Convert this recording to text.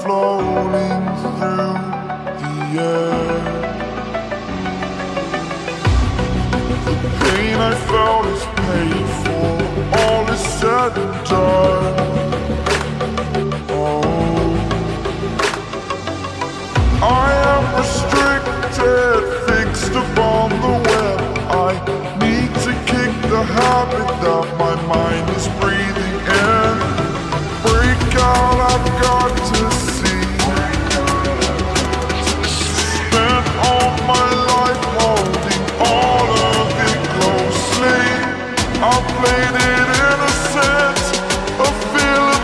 floating through the air. The pain I felt is paid for, all is said and done. Oh, I am restricted, fixed upon the web. I need to kick the habit that my mind is breathing in. Break out, I've got to